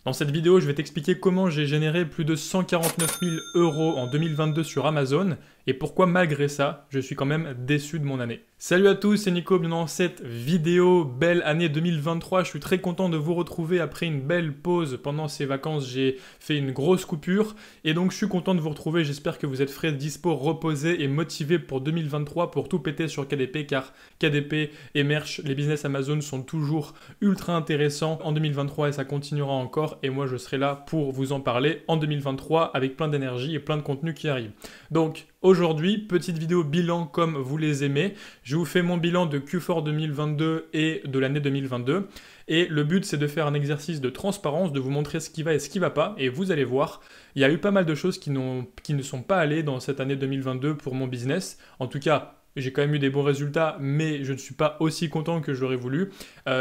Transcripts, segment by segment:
Dans cette vidéo, je vais t'expliquer comment j'ai généré plus de 149 000 € en 2022 sur Amazon et pourquoi malgré ça, je suis quand même déçu de mon année. Salut à tous, c'est Nico, bienvenue dans cette vidéo. Belle année 2023, je suis très content de vous retrouver après une belle pause pendant ces vacances. J'ai fait une grosse coupure et donc je suis content de vous retrouver. J'espère que vous êtes frais, dispo, reposés et motivés pour 2023 pour tout péter sur KDP car KDP et Merch, les business Amazon sont toujours ultra intéressants en 2023 et ça continuera encore. Et moi je serai là pour vous en parler en 2023 avec plein d'énergie et plein de contenu qui arrive. Donc aujourd'hui, petite vidéo bilan comme vous les aimez. Je vous fais mon bilan de Q4 2022 et de l'année 2022. Et le but c'est de faire un exercice de transparence, de vous montrer ce qui va et ce qui va pas. Et vous allez voir, il y a eu pas mal de choses qui ne sont pas allées dans cette année 2022 pour mon business. En tout cas, j'ai quand même eu des bons résultats, mais je ne suis pas aussi content que j'aurais voulu.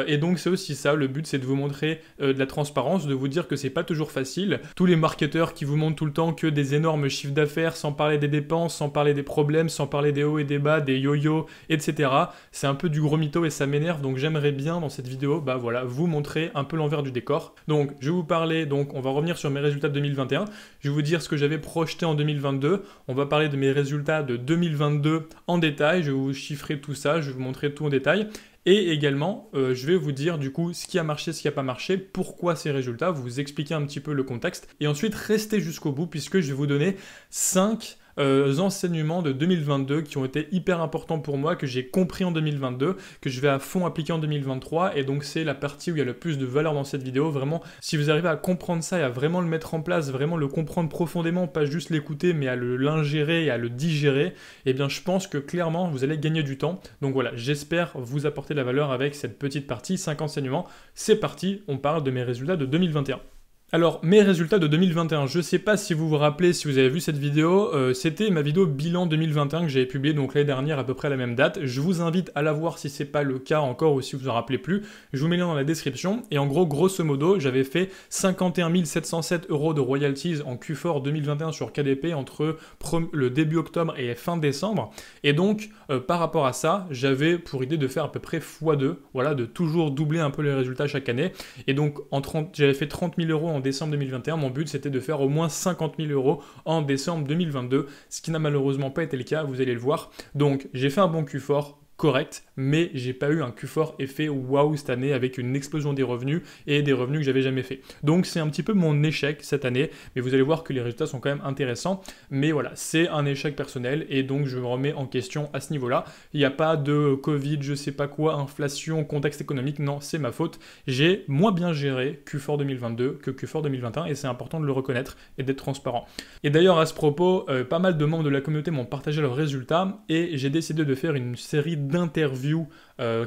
Et donc c'est aussi ça, le but c'est de vous montrer de la transparence, de vous dire que c'est pas toujours facile. Tous les marketeurs qui vous montrent tout le temps que des énormes chiffres d'affaires, sans parler des dépenses, sans parler des problèmes, sans parler des hauts et des bas, des yo-yo, etc. C'est un peu du gros mytho et ça m'énerve, donc j'aimerais bien dans cette vidéo, vous montrer un peu l'envers du décor. Donc je vais vous parler, on va revenir sur mes résultats de 2021. Je vais vous dire ce que j'avais projeté en 2022. On va parler de mes résultats de 2022 en détail. Je vais vous chiffrer tout ça, je vais vous montrer tout en détail. Et également, je vais vous dire du coup ce qui a marché, ce qui n'a pas marché, pourquoi ces résultats, vous expliquer un petit peu le contexte. Et ensuite, restez jusqu'au bout puisque je vais vous donner 5 enseignements de 2022 qui ont été hyper importants pour moi, que j'ai compris en 2022, que je vais à fond appliquer en 2023. Et donc c'est la partie où il y a le plus de valeur dans cette vidéo. Vraiment, si vous arrivez à comprendre ça et à vraiment le mettre en place, vraiment le comprendre profondément, pas juste l'écouter, mais à l'ingérer et à le digérer, eh bien je pense que clairement vous allez gagner du temps. Donc voilà, j'espère vous apporter de la valeur avec cette petite partie, 5 enseignements. C'est parti, on parle de mes résultats de 2021. Alors, mes résultats de 2021, je sais pas si vous vous rappelez, si vous avez vu cette vidéo, c'était ma vidéo bilan 2021 que j'avais publiée donc l'année dernière à peu près à la même date. Je vous invite à la voir si c'est pas le cas encore ou si vous en rappelez plus. Je vous mets le lien dans la description. Et en gros, grosso modo, j'avais fait 51 707 € de royalties en Q4 2021 sur KDP entre le début octobre et fin décembre. Et donc, par rapport à ça, j'avais pour idée de faire à peu près x2, voilà, de toujours doubler un peu les résultats chaque année. Et donc, j'avais fait 30 000 € en décembre 2021, mon but c'était de faire au moins 50 000 € en décembre 2022, ce qui n'a malheureusement pas été le cas, vous allez le voir. Donc j'ai fait un bon Q4, correct, mais j'ai pas eu un Q4 effet waouh cette année avec une explosion des revenus et des revenus que j'avais jamais fait. Donc c'est un petit peu mon échec cette année, mais vous allez voir que les résultats sont quand même intéressants. Mais voilà, c'est un échec personnel et donc je me remets en question à ce niveau-là. Il n'y a pas de Covid, je sais pas quoi, inflation, contexte économique, non, c'est ma faute. J'ai moins bien géré Q4 2022 que Q4 2021 et c'est important de le reconnaître et d'être transparent. Et d'ailleurs à ce propos, pas mal de membres de la communauté m'ont partagé leurs résultats et j'ai décidé de faire une série d'interviews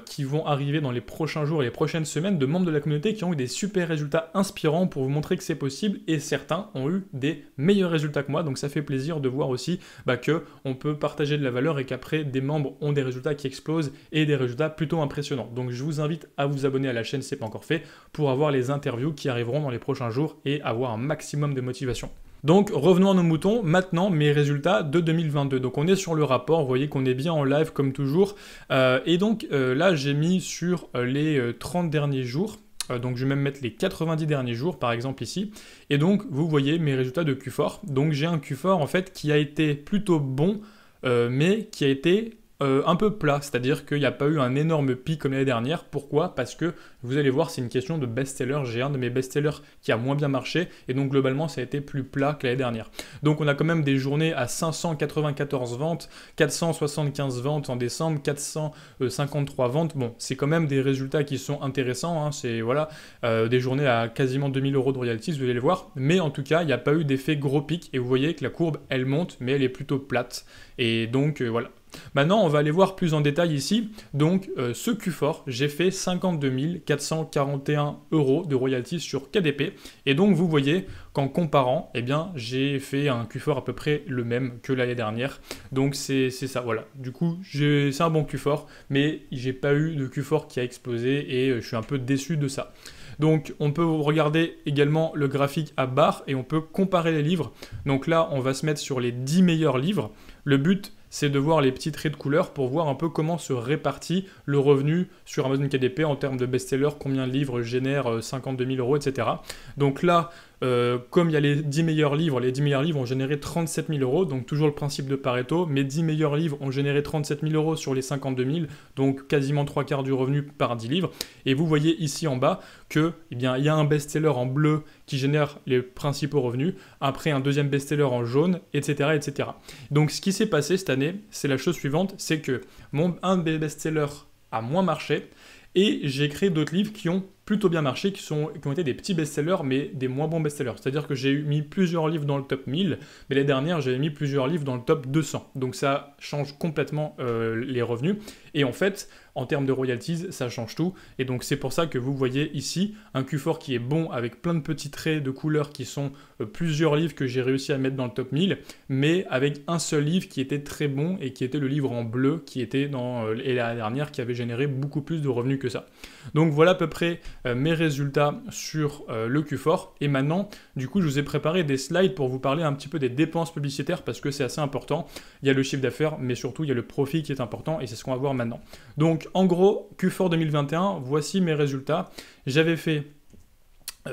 qui vont arriver dans les prochains jours et les prochaines semaines de membres de la communauté qui ont eu des super résultats inspirants pour vous montrer que c'est possible et certains ont eu des meilleurs résultats que moi, donc ça fait plaisir de voir aussi que on peut partager de la valeur et qu'après des membres ont des résultats qui explosent et des résultats plutôt impressionnants. Donc je vous invite à vous abonner à la chaîne si ce n'est pas encore fait pour avoir les interviews qui arriveront dans les prochains jours et avoir un maximum de motivation. Donc revenons à nos moutons, maintenant mes résultats de 2022. Donc on est sur le rapport, vous voyez qu'on est bien en live comme toujours. Et donc là j'ai mis sur les 30 derniers jours, donc je vais même mettre les 90 derniers jours par exemple ici. Et donc vous voyez mes résultats de Q4. Donc j'ai un Q4 en fait qui a été plutôt bon, mais qui a été un peu plat, c'est-à-dire qu'il n'y a pas eu un énorme pic comme l'année dernière. Pourquoi ? Parce que, vous allez voir, c'est une question de best-seller. J'ai un de mes best-sellers qui a moins bien marché, et donc globalement, ça a été plus plat que l'année dernière. Donc on a quand même des journées à 594 ventes, 475 ventes en décembre, 453 ventes. Bon, c'est quand même des résultats qui sont intéressants, hein. C'est voilà, des journées à quasiment 2000 € de royalties, vous allez le voir. Mais en tout cas, il n'y a pas eu d'effet gros pic, et vous voyez que la courbe, elle monte, mais elle est plutôt plate. Et donc, voilà. Maintenant, on va aller voir plus en détail ici. Donc, ce Q4, j'ai fait 52 441 € de royalties sur KDP. Et donc, vous voyez qu'en comparant, eh bien, j'ai fait un Q4 à peu près le même que l'année dernière. Donc, c'est ça, voilà. Du coup, c'est un bon Q4, mais j'ai pas eu de Q4 qui a explosé et je suis un peu déçu de ça. Donc, on peut regarder également le graphique à barre et on peut comparer les livres. Donc là, on va se mettre sur les 10 meilleurs livres. Le but, c'est de voir les petits traits de couleur pour voir un peu comment se répartit le revenu sur Amazon KDP en termes de best-seller, combien de livres génèrent 52 000 euros, etc. Donc là, comme il y a les 10 meilleurs livres ont généré 37 000 euros, donc toujours le principe de Pareto, mes 10 meilleurs livres ont généré 37 000 euros sur les 52 000, donc quasiment 3/4 du revenu par 10 livres. Et vous voyez ici en bas que, eh bien, il y a un best-seller en bleu qui génère les principaux revenus, après un deuxième best-seller en jaune, etc., etc. Donc ce qui s'est passé cette année, c'est la chose suivante, c'est que un best-seller a moins marché, et j'ai créé d'autres livres qui ont plutôt bien marché, qui ont été des petits best-sellers, mais des moins bons best-sellers. C'est-à-dire que j'ai mis plusieurs livres dans le top 1000, mais l'année dernière, j'avais mis plusieurs livres dans le top 200. Donc ça change complètement les revenus. Et en fait, en termes de royalties, ça change tout. Et donc c'est pour ça que vous voyez ici un Q4 qui est bon, avec plein de petits traits de couleurs qui sont plusieurs livres que j'ai réussi à mettre dans le top 1000, mais avec un seul livre qui était très bon, et qui était le livre en bleu, qui était et l'année dernière, qui avait généré beaucoup plus de revenus que ça. Donc voilà à peu près mes résultats sur le Q4. Et maintenant, du coup, je vous ai préparé des slides pour vous parler un petit peu des dépenses publicitaires, parce que c'est assez important. Il y a le chiffre d'affaires, mais surtout, il y a le profit qui est important, et c'est ce qu'on va voir maintenant. Donc, en gros, Q4 2021, voici mes résultats. J'avais fait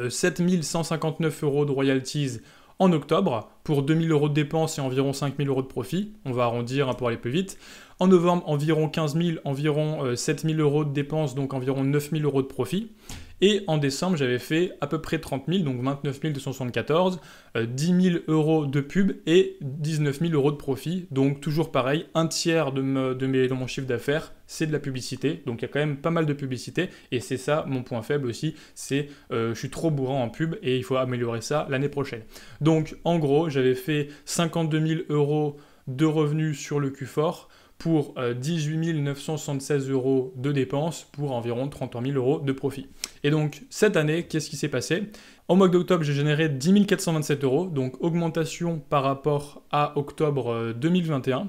7 159 euros de royalties en octobre, pour 2 000 euros de dépenses et environ 5 000 euros de profit. On va arrondir pour aller plus vite. En novembre, environ 15 000, environ 7 000 euros de dépenses, donc environ 9 000 euros de profit. Et en décembre, j'avais fait à peu près 30 000, donc 29 274, 10 000 euros de pub et 19 000 euros de profit. Donc toujours pareil, un tiers de mon chiffre d'affaires, c'est de la publicité. Donc il y a quand même pas mal de publicité. Et c'est ça mon point faible aussi, c'est je suis trop bourrant en pub et il faut améliorer ça l'année prochaine. Donc en gros, j'avais fait 52 000 euros de revenus sur le Q4, pour 18 976 euros de dépenses, pour environ 33 000 euros de profit. Et donc, cette année, qu'est-ce qui s'est passé? Au mois d'octobre, j'ai généré 10 427 euros, donc augmentation par rapport à octobre 2021,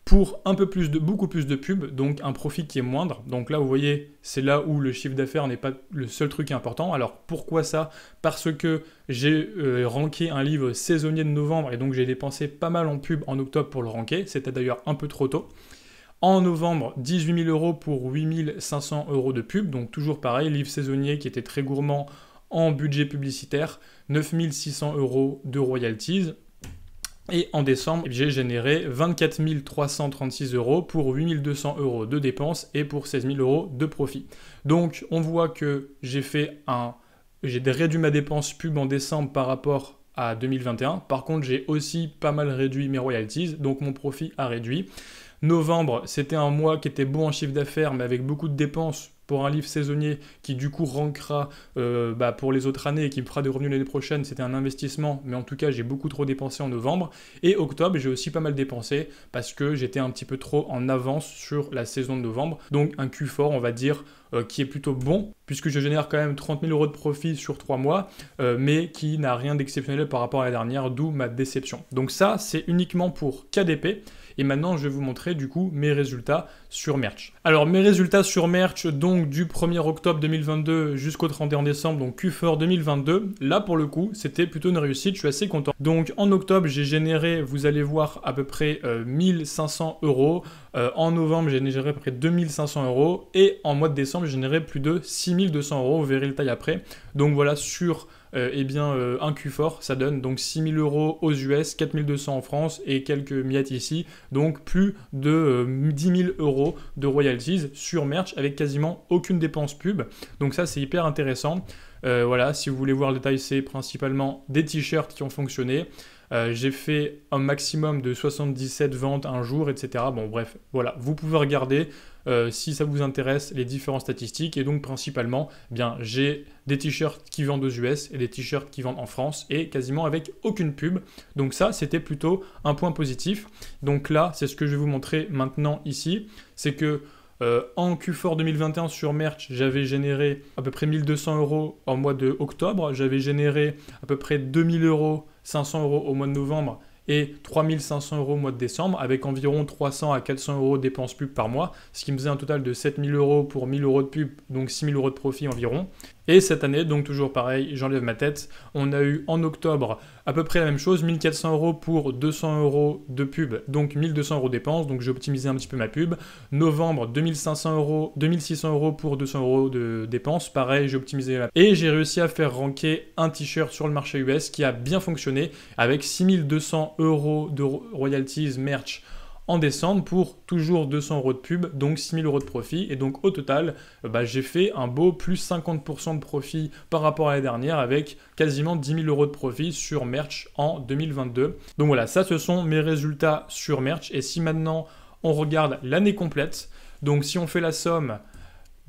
pour beaucoup plus de pubs, donc un profit qui est moindre. Donc là, vous voyez, c'est là où le chiffre d'affaires n'est pas le seul truc important. Alors, pourquoi ça? Parce que j'ai ranké un livre saisonnier de novembre, et donc j'ai dépensé pas mal en pub en octobre pour le ranker. C'était d'ailleurs un peu trop tôt. En novembre, 18 000 euros pour 8 500 euros de pub, donc toujours pareil, livre saisonnier qui était très gourmand en budget publicitaire, 9 600 euros de royalties. Et en décembre, j'ai généré 24 336 euros pour 8 200 euros de dépenses et pour 16 000 euros de profit. Donc on voit que j'ai réduit ma dépense pub en décembre par rapport à 2021. Par contre, j'ai aussi pas mal réduit mes royalties, donc mon profit a réduit. Novembre, c'était un mois qui était bon en chiffre d'affaires, mais avec beaucoup de dépenses pour un livre saisonnier qui du coup rankera pour les autres années et qui me fera des revenus l'année prochaine. C'était un investissement, mais en tout cas j'ai beaucoup trop dépensé en novembre. Et octobre, j'ai aussi pas mal dépensé parce que j'étais un petit peu trop en avance sur la saison de novembre. Donc un Q4, on va dire, qui est plutôt bon, puisque je génère quand même 30 000 euros de profit sur 3 mois, mais qui n'a rien d'exceptionnel par rapport à la dernière, d'où ma déception. Donc ça, c'est uniquement pour KDP. Et maintenant, je vais vous montrer du coup mes résultats sur Merch. Alors mes résultats sur Merch, donc du 1er octobre 2022 jusqu'au 31 décembre, donc Q4 2022, là pour le coup, c'était plutôt une réussite, je suis assez content. Donc en octobre, j'ai généré, vous allez voir, à peu près 1500 euros. En novembre, j'ai généré à peu près 2500 euros. Et en mois de décembre, j'ai généré plus de 6200 euros, vous verrez le détail après. Donc voilà, sur un Q4, ça donne donc 6 000 euros aux US, 4 200 en France et quelques miettes ici. Donc plus de 10 000 euros de royalties sur Merch avec quasiment aucune dépense pub. Donc ça, c'est hyper intéressant. Voilà, si vous voulez voir le détail, c'est principalement des t-shirts qui ont fonctionné. J'ai fait un maximum de 77 ventes un jour, etc. Bon bref, voilà, vous pouvez regarder si ça vous intéresse les différentes statistiques. Et donc principalement, eh bien, j'ai des t-shirts qui vendent aux US et des t-shirts qui vendent en France et quasiment avec aucune pub. Donc ça, c'était plutôt un point positif. Donc là, c'est ce que je vais vous montrer maintenant ici. C'est que en Q4 2021 sur Merch, j'avais généré à peu près 1200 euros en mois de octobre. J'avais généré à peu près 2000 euros, 500 euros au mois de novembre et 3500 euros au mois de décembre, avec environ 300 à 400 euros de dépenses pub par mois, ce qui me faisait un total de 7000 euros pour 1000 euros de pub, donc 6000 euros de profit environ. Et cette année, donc toujours pareil, j'enlève ma tête, on a eu en octobre à peu près la même chose, 1400 € pour 200 € de pub, donc 1200 € dépenses, donc j'ai optimisé un petit peu ma pub. Novembre, 2500 €, 2600 € pour 200 € de dépenses, pareil, j'ai optimisé ma pub. Et j'ai réussi à faire ranker un t-shirt sur le marché US qui a bien fonctionné avec 6200 € de royalties merch en décembre pour toujours 200 € de pub, donc 6000 € de profit. Et donc au total, j'ai fait un beau plus 50% de profit par rapport à l'année dernière avec quasiment 10 000 € de profit sur merch en 2022. Donc voilà, ça ce sont mes résultats sur merch. Et si maintenant on regarde l'année complète, donc si on fait la somme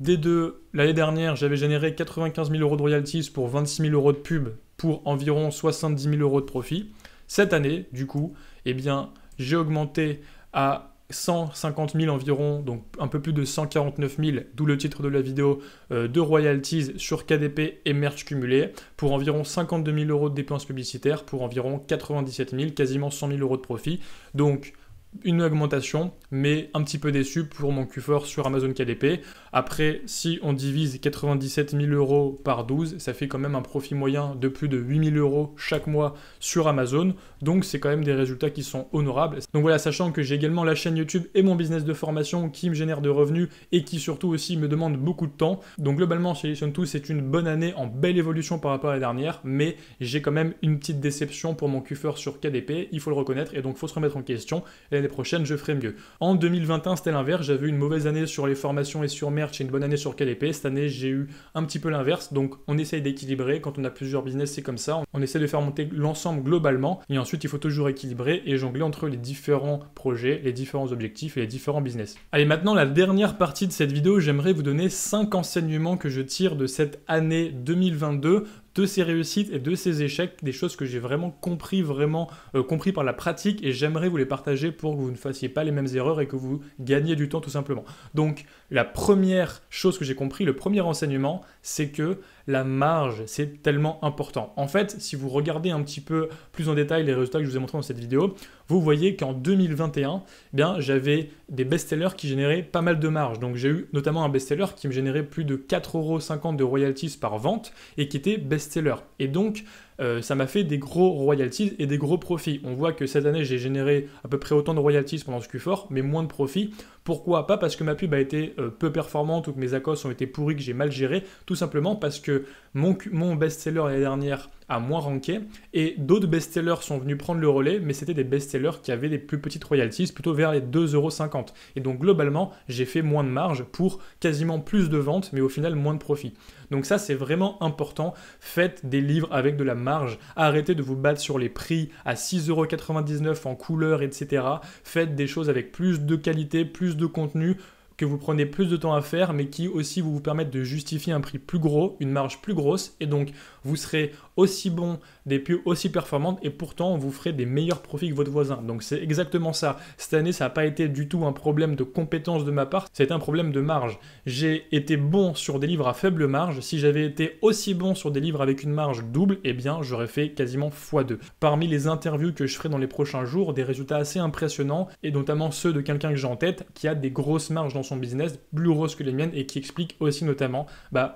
des deux, l'année dernière j'avais généré 95 000 € de royalties pour 26 000 € de pub pour environ 70 000 € de profit. Cette année, du coup, eh bien, j'ai augmenté à 150 000 environ, donc un peu plus de 149 000, d'où le titre de la vidéo, de royalties sur KDP et merch cumulé, pour environ 52 000 € de dépenses publicitaires, pour environ 97 000, quasiment 100 000 € de profit. Donc, une augmentation, mais un petit peu déçu pour mon Q4 sur Amazon KDP. Après, si on divise 97 000 € par 12, ça fait quand même un profit moyen de plus de 8 000 € chaque mois sur Amazon. Donc, c'est quand même des résultats qui sont honorables. Donc voilà, sachant que j'ai également la chaîne YouTube et mon business de formation qui me génère de revenus et qui surtout aussi me demande beaucoup de temps. Donc globalement, chez Listen2, c'est une bonne année en belle évolution par rapport à la dernière, mais j'ai quand même une petite déception pour mon Q4 sur KDP, il faut le reconnaître, et donc il faut se remettre en question. L'année prochaine, je ferai mieux. En 2021, c'était l'inverse. J'avais eu une mauvaise année sur les formations et sur merch et une bonne année sur KDP. Cette année, j'ai eu un petit peu l'inverse. Donc, on essaye d'équilibrer. Quand on a plusieurs business, c'est comme ça. On essaie de faire monter l'ensemble globalement. Et ensuite, il faut toujours équilibrer et jongler entre les différents projets, les différents objectifs et les différents business. Allez, maintenant, la dernière partie de cette vidéo, j'aimerais vous donner 5 enseignements que je tire de cette année 2022, de ses réussites et de ses échecs, des choses que j'ai vraiment compris par la pratique, et j'aimerais vous les partager pour que vous ne fassiez pas les mêmes erreurs et que vous gagniez du temps tout simplement. Donc la première chose que j'ai compris, le premier enseignement, c'est que la marge, c'est tellement important. En fait, si vous regardez un petit peu plus en détail les résultats que je vous ai montrés dans cette vidéo, vous voyez qu'en 2021, j'avais des best-sellers qui généraient pas mal de marge. Donc j'ai eu notamment un best-seller qui me générait plus de 4,50 € de royalties par vente et qui était best-seller. Et donc, ça m'a fait des gros royalties et des gros profits. On voit que cette année, j'ai généré à peu près autant de royalties pendant ce Q4, mais moins de profits. Pourquoi? Pas parce que ma pub a été peu performante ou que mes acos ont été pourris, que j'ai mal géré, tout simplement parce que mon best-seller l'année dernière a moins ranké et d'autres best-sellers sont venus prendre le relais, mais c'était des best-sellers qui avaient des plus petites royalties, plutôt vers les 2,50 €. Et donc globalement, j'ai fait moins de marge pour quasiment plus de ventes, mais au final moins de profit. Donc ça, c'est vraiment important. Faites des livres avec de la marge. Arrêtez de vous battre sur les prix à 6,99 € en couleur, etc. Faites des choses avec plus de qualité, plus de contenu, que vous prenez plus de temps à faire, mais qui aussi vous permettent de justifier un prix plus gros, une marge plus grosse, et donc vous serez aussi bon, des pubs aussi performantes, et pourtant vous ferez des meilleurs profits que votre voisin. Donc c'est exactement ça. Cette année, ça n'a pas été du tout un problème de compétence de ma part, c'est un problème de marge. J'ai été bon sur des livres à faible marge. Si j'avais été aussi bon sur des livres avec une marge double, eh bien j'aurais fait quasiment x2. Parmi les interviews que je ferai dans les prochains jours, des résultats assez impressionnants, et notamment ceux de quelqu'un que j'ai en tête, qui a des grosses marges dans son business, plus grosses que les miennes, et qui explique aussi notamment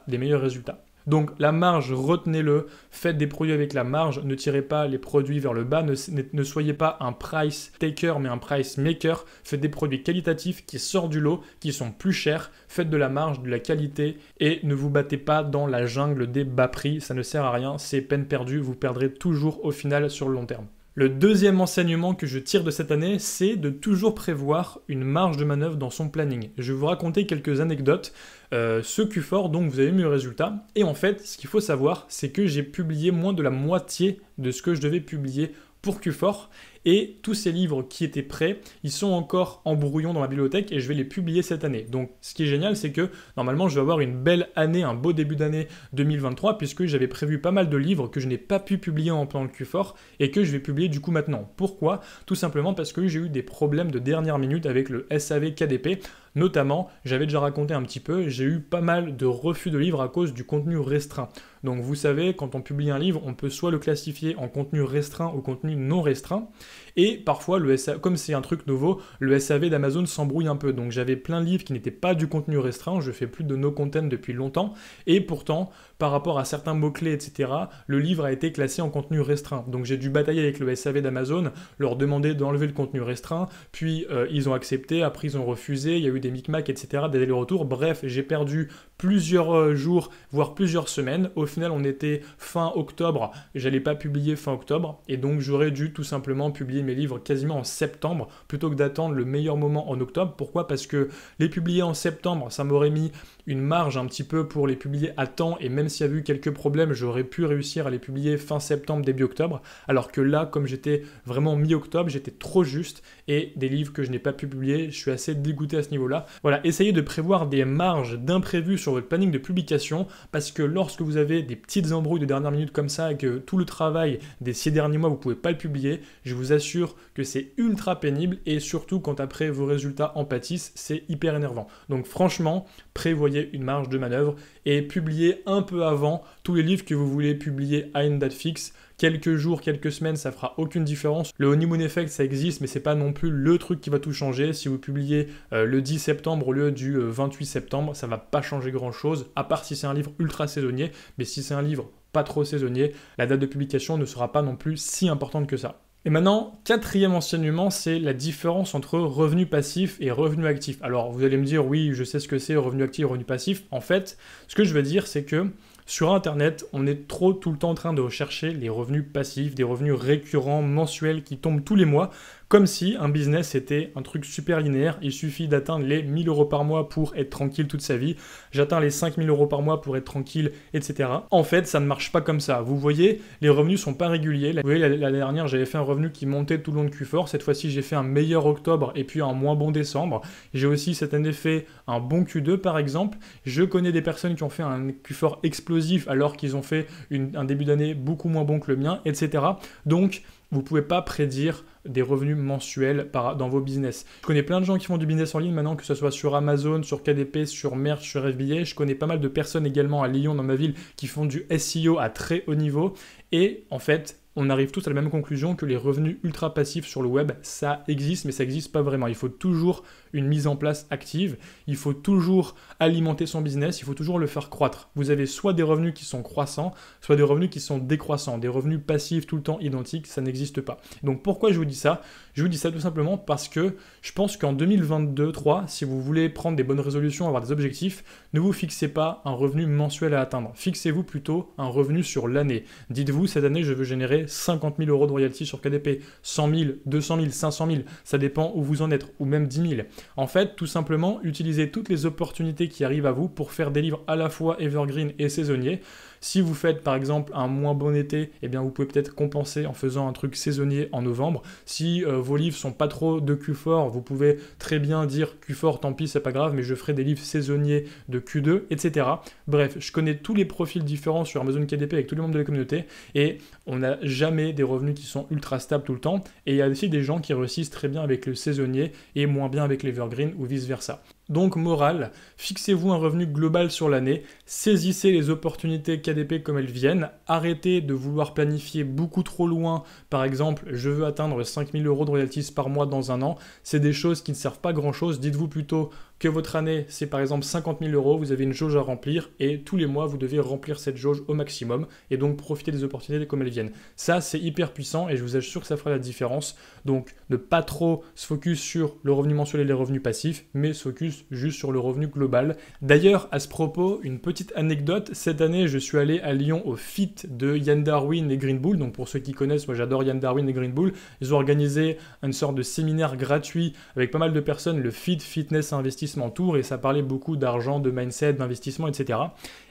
des meilleurs résultats. Donc la marge, retenez-le, faites des produits avec la marge, ne tirez pas les produits vers le bas, ne soyez pas un price taker mais un price maker, faites des produits qualitatifs qui sortent du lot, qui sont plus chers, faites de la marge, de la qualité, et ne vous battez pas dans la jungle des bas prix, ça ne sert à rien, c'est peine perdue, vous perdrez toujours au final sur le long terme. Le deuxième enseignement que je tire de cette année, c'est de toujours prévoir une marge de manœuvre dans son planning. Je vais vous raconter quelques anecdotes. Ce Q4, donc vous avez mis le résultat. Et en fait, ce qu'il faut savoir, c'est que j'ai publié moins de la moitié de ce que je devais publier pour Q4. Et tous ces livres qui étaient prêts, ils sont encore en brouillon dans ma bibliothèque et je vais les publier cette année. Donc ce qui est génial, c'est que normalement je vais avoir une belle année, un beau début d'année 2023, puisque j'avais prévu pas mal de livres que je n'ai pas pu publier en pendant le Q4 et que je vais publier du coup maintenant. Pourquoi? Tout simplement parce que j'ai eu des problèmes de dernière minute avec le SAV KDP. Notamment, j'avais déjà raconté un petit peu, j'ai eu pas mal de refus de livres à cause du contenu restreint. Donc vous savez, quand on publie un livre, on peut soit le classifier en contenu restreint ou contenu non restreint. Et parfois, comme c'est un truc nouveau, le SAV d'Amazon s'embrouille un peu. Donc j'avais plein de livres qui n'étaient pas du contenu restreint, je fais plus de no content depuis longtemps, et pourtant, par rapport à certains mots-clés, etc., le livre a été classé en contenu restreint. Donc j'ai dû batailler avec le SAV d'Amazon, leur demander d'enlever le contenu restreint, puis ils ont accepté, après ils ont refusé, il y a eu des micmacs, etc., des allers-retours. Bref, j'ai perdu plusieurs jours, voire plusieurs semaines. Au final, on était fin octobre, j'allais pas publier fin octobre, et donc j'aurais dû tout simplement publier mes livres quasiment en septembre, plutôt que d'attendre le meilleur moment en octobre. Pourquoi ? Parce que les publier en septembre, ça m'aurait mis une marge un petit peu pour les publier à temps, et même s'il y a eu quelques problèmes, j'aurais pu réussir à les publier fin septembre, début octobre, alors que là, comme j'étais vraiment mi-octobre, j'étais trop juste, et des livres que je n'ai pas pu publier, je suis assez dégoûté à ce niveau-là. Voilà, essayez de prévoir des marges d'imprévus sur votre planning de publication, parce que lorsque vous avez des petites embrouilles de dernière minute comme ça, et que tout le travail des 6 derniers mois, vous ne pouvez pas le publier, je vous assure que c'est ultra pénible, et surtout quand après vos résultats en pâtissent, c'est hyper énervant. Donc franchement, prévoyez une marge de manœuvre et publiez un peu avant tous les livres que vous voulez publier à une date fixe. Quelques jours, quelques semaines, ça fera aucune différence. Le honeymoon effect, ça existe, mais c'est pas non plus le truc qui va tout changer. Si vous publiez le 10 septembre au lieu du 28 septembre, ça va pas changer grand-chose, à part si c'est un livre ultra saisonnier. Mais si c'est un livre pas trop saisonnier, la date de publication ne sera pas non plus si importante que ça. Et maintenant, quatrième enseignement, c'est la différence entre revenu passif et revenu actif. Alors, vous allez me dire, oui, je sais ce que c'est, revenu actif et revenu passif. En fait, ce que je veux dire, c'est que sur Internet, on est trop tout le temps en train de rechercher les revenus passifs, des revenus récurrents, mensuels, qui tombent tous les mois, comme si un business était un truc super linéaire. Il suffit d'atteindre les 1000 € par mois pour être tranquille toute sa vie. J'atteins les 5000 € par mois pour être tranquille, etc. En fait, ça ne marche pas comme ça. Vous voyez, les revenus sont pas réguliers. Vous voyez, l'année dernière, j'avais fait un revenu qui montait tout le long de Q4. Cette fois-ci, j'ai fait un meilleur octobre et puis un moins bon décembre. J'ai aussi cette année fait un bon Q2, par exemple. Je connais des personnes qui ont fait un Q4 explosif alors qu'ils ont fait un début d'année beaucoup moins bon que le mien, etc. Donc, vous ne pouvez pas prédire des revenus mensuels dans vos business. Je connais plein de gens qui font du business en ligne maintenant, que ce soit sur Amazon, sur KDP, sur Merch, sur FBA. Je connais pas mal de personnes également à Lyon, dans ma ville, qui font du SEO à très haut niveau. Et en fait, on arrive tous à la même conclusion que les revenus ultra passifs sur le web, ça existe, mais ça n'existe pas vraiment. Il faut toujours une mise en place active, il faut toujours alimenter son business, il faut toujours le faire croître. Vous avez soit des revenus qui sont croissants, soit des revenus qui sont décroissants. Des revenus passifs tout le temps identiques, ça n'existe pas. Donc pourquoi je vous dis ça ? Je vous dis ça tout simplement parce que je pense qu'en 2022-2023, si vous voulez prendre des bonnes résolutions, avoir des objectifs, ne vous fixez pas un revenu mensuel à atteindre. Fixez-vous plutôt un revenu sur l'année. Dites-vous, cette année, je veux générer 50 000 € de royalties sur KDP, 100 000, 200 000, 500 000, ça dépend où vous en êtes, ou même 10 000. En fait, tout simplement, utilisez toutes les opportunités qui arrivent à vous pour faire des livres à la fois evergreen et saisonniers. Si vous faites par exemple un moins bon été, eh bien vous pouvez peut-être compenser en faisant un truc saisonnier en novembre. Si vos livres sont pas trop de Q4, vous pouvez très bien dire Q4, tant pis, c'est pas grave, mais je ferai des livres saisonniers de Q2, etc. Bref, je connais tous les profils différents sur Amazon KDP avec tous les membres de la communauté et on n'a jamais des revenus qui sont ultra stables tout le temps. Et il y a aussi des gens qui réussissent très bien avec le saisonnier et moins bien avec l'evergreen ou vice versa. Donc, morale, fixez-vous un revenu global sur l'année, saisissez les opportunités KDP comme elles viennent, arrêtez de vouloir planifier beaucoup trop loin. Par exemple, je veux atteindre 5000 € de royalties par mois dans un an. C'est des choses qui ne servent pas grand-chose. Dites-vous plutôt que votre année, c'est par exemple 50 000 €, vous avez une jauge à remplir et tous les mois, vous devez remplir cette jauge au maximum et donc profiter des opportunités comme elles viennent. Ça, c'est hyper puissant et je vous assure que ça fera la différence. Donc, ne pas trop se focus sur le revenu mensuel et les revenus passifs, mais se focus juste sur le revenu global. D'ailleurs, à ce propos, une petite anecdote. Cette année, je suis allé à Lyon au FIT de Yann Darwin et Green Bull. Donc, pour ceux qui connaissent, moi j'adore Yann Darwin et Green Bull. Ils ont organisé une sorte de séminaire gratuit avec pas mal de personnes, le FIT, Fitness Investissement Tour, et ça parlait beaucoup d'argent, de mindset, d'investissement, etc.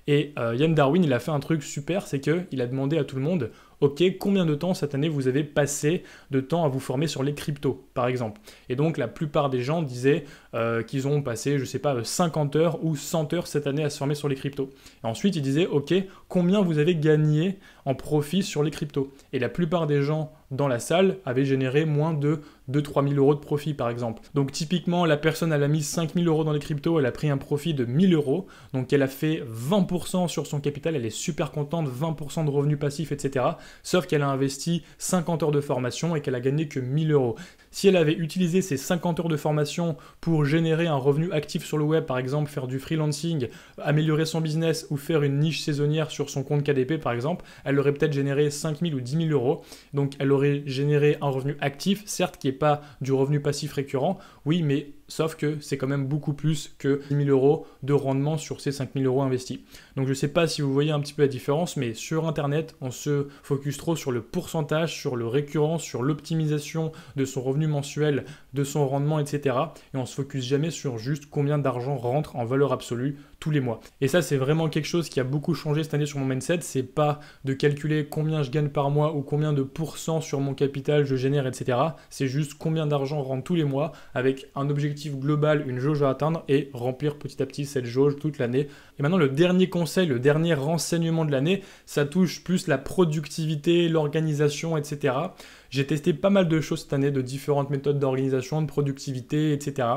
Et Yann Darwin, il a fait un truc super, c'est qu'il a demandé à tout le monde, ok, combien de temps cette année vous avez passé de temps à vous former sur les cryptos, par exemple. Et donc la plupart des gens disaient qu'ils ont passé, je sais pas, 50 heures ou 100 heures cette année à se former sur les cryptos. Et ensuite, ils disaient, ok, combien vous avez gagné en profit sur les cryptos. Et la plupart des gens dans la salle avaient généré moins de 2-3 000 € de profit, par exemple. Donc typiquement, la personne, elle a mis 5 000 € dans les cryptos, elle a pris un profit de 1 000 €, donc elle a fait 20% 20% sur son capital, elle est super contente, 20% de revenus passifs, etc. Sauf qu'elle a investi 50 heures de formation et qu'elle a gagné que 1000 euros. Si elle avait utilisé ces 50 heures de formation pour générer un revenu actif sur le web, par exemple faire du freelancing, améliorer son business ou faire une niche saisonnière sur son compte KDP par exemple, elle aurait peut-être généré 5 000 ou 10 000 euros. Donc elle aurait généré un revenu actif, certes qui n'est pas du revenu passif récurrent, oui, mais sauf que c'est quand même beaucoup plus que 10 000 euros de rendement sur ces 5 000 euros investis. Donc je ne sais pas si vous voyez un petit peu la différence, mais sur Internet, on se focus trop sur le pourcentage, sur le récurrent, sur l'optimisation de son revenu mensuel, de son rendement, etc. Et on ne se focus jamais sur juste combien d'argent rentre en valeur absolue tous les mois. Et ça, c'est vraiment quelque chose qui a beaucoup changé cette année sur mon mindset. C'est pas de calculer combien je gagne par mois ou combien de pourcents sur mon capital je génère, etc. C'est juste combien d'argent rentre tous les mois avec un objectif global, une jauge à atteindre et remplir petit à petit cette jauge toute l'année. Et maintenant, le dernier conseil, le dernier renseignement de l'année, ça touche plus la productivité, l'organisation, etc. J'ai testé pas mal de choses cette année, de différentes méthodes d'organisation, de productivité, etc.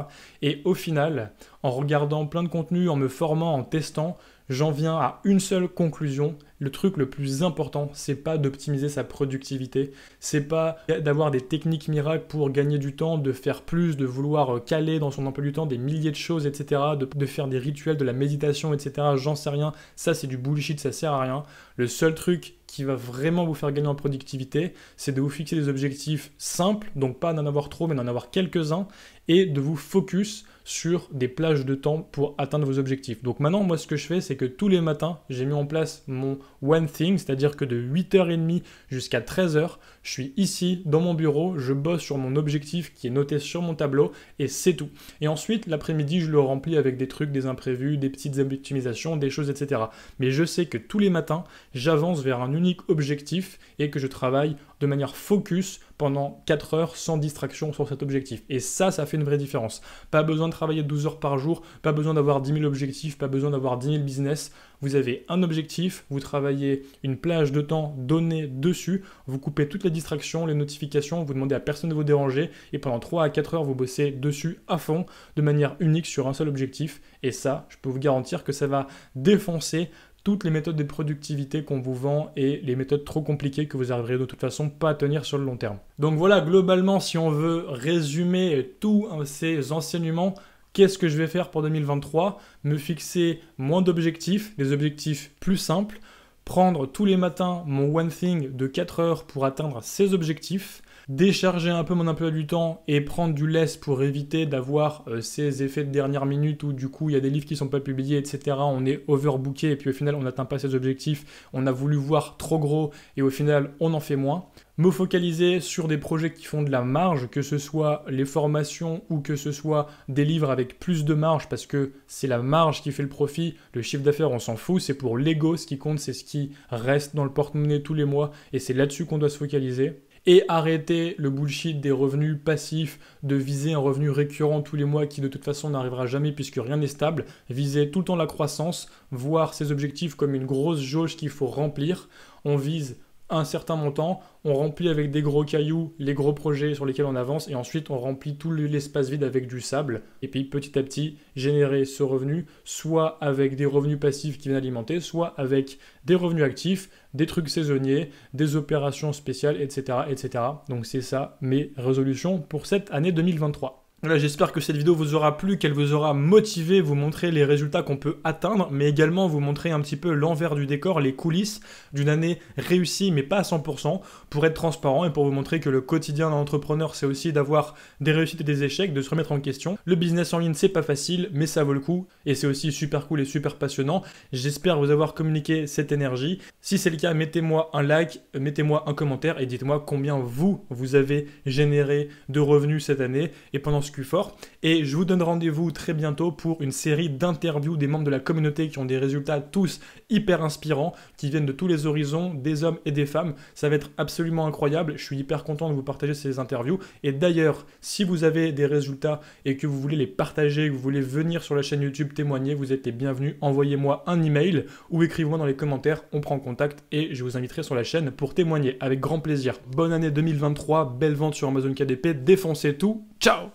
Et au final, en regardant plein de contenus, en me formant, en testant, j'en viens à une seule conclusion. Le truc le plus important, c'est pas d'optimiser sa productivité, c'est pas d'avoir des techniques miracles pour gagner du temps, de faire plus, de vouloir caler dans son emploi du temps des milliers de choses, etc., de faire des rituels, de la méditation, etc. J'en sais rien, ça c'est du bullshit, ça sert à rien. Le seul truc qui va vraiment vous faire gagner en productivité, c'est de vous fixer des objectifs simples, donc pas d'en avoir trop, mais d'en avoir quelques-uns, et de vous focus sur des plages de temps pour atteindre vos objectifs. Donc maintenant, moi, ce que je fais, c'est que tous les matins, j'ai mis en place mon One Thing, c'est-à-dire que de 8h30 jusqu'à 13h, je suis ici, dans mon bureau, je bosse sur mon objectif qui est noté sur mon tableau, et c'est tout. Et ensuite, l'après-midi, je le remplis avec des trucs, des imprévus, des petites optimisations, des choses, etc. Mais je sais que tous les matins, j'avance vers un unique objectif et que je travaille de manière focus pendant 4 heures sans distraction sur cet objectif. Et ça fait une vraie différence. Pas besoin de travailler 12 heures par jour, pas besoin d'avoir 10 000 objectifs, pas besoin d'avoir 10 000 business. Vous avez un objectif, vous travaillez une plage de temps donnée dessus, vous coupez toutes les distractions, les notifications, vous demandez à personne de vous déranger et pendant 3 à 4 heures, vous bossez dessus à fond de manière unique sur un seul objectif. Et ça, je peux vous garantir que ça va défoncer toutes les méthodes de productivité qu'on vous vend et les méthodes trop compliquées que vous arriverez de toute façon pas à tenir sur le long terme. Donc voilà, globalement, si on veut résumer tous ces enseignements, qu'est-ce que je vais faire pour 2023? Me fixer moins d'objectifs, des objectifs plus simples, prendre tous les matins mon One Thing de 4 heures pour atteindre ces objectifs, décharger un peu mon emploi du temps et prendre du less pour éviter d'avoir ces effets de dernière minute où du coup il y a des livres qui ne sont pas publiés, etc. On est overbooké et puis au final on n'atteint pas ses objectifs, on a voulu voir trop gros et au final on en fait moins. Me focaliser sur des projets qui font de la marge, que ce soit les formations ou que ce soit des livres avec plus de marge parce que c'est la marge qui fait le profit, le chiffre d'affaires on s'en fout, c'est pour l'ego ce qui compte, c'est ce qui reste dans le porte-monnaie tous les mois et c'est là-dessus qu'on doit se focaliser. Et arrêter le bullshit des revenus passifs, de viser un revenu récurrent tous les mois qui de toute façon n'arrivera jamais puisque rien n'est stable. Viser tout le temps la croissance, voir ses objectifs comme une grosse jauge qu'il faut remplir. On vise un certain montant, on remplit avec des gros cailloux les gros projets sur lesquels on avance et ensuite on remplit tout l'espace vide avec du sable et puis petit à petit générer ce revenu soit avec des revenus passifs qui viennent alimenter, soit avec des revenus actifs, des trucs saisonniers, des opérations spéciales, etc. etc. Donc c'est ça mes résolutions pour cette année 2023. Voilà, j'espère que cette vidéo vous aura plu, qu'elle vous aura motivé, vous montrer les résultats qu'on peut atteindre, mais également vous montrer un petit peu l'envers du décor, les coulisses d'une année réussie, mais pas à 100%, pour être transparent et pour vous montrer que le quotidien d'un entrepreneur, c'est aussi d'avoir des réussites et des échecs, de se remettre en question. Le business en ligne, c'est pas facile, mais ça vaut le coup, et c'est aussi super cool et super passionnant. J'espère vous avoir communiqué cette énergie. Si c'est le cas, mettez-moi un like, mettez-moi un commentaire et dites-moi combien vous avez généré de revenus cette année et pendant ce fort. Et je vous donne rendez-vous très bientôt pour une série d'interviews des membres de la communauté qui ont des résultats tous hyper inspirants, qui viennent de tous les horizons, des hommes et des femmes. Ça va être absolument incroyable. Je suis hyper content de vous partager ces interviews. Et d'ailleurs, si vous avez des résultats et que vous voulez les partager, que vous voulez venir sur la chaîne YouTube témoigner, vous êtes les bienvenus. Envoyez-moi un email ou écrivez-moi dans les commentaires. On prend contact et je vous inviterai sur la chaîne pour témoigner avec grand plaisir. Bonne année 2023, belle vente sur Amazon KDP, défoncez tout. Ciao!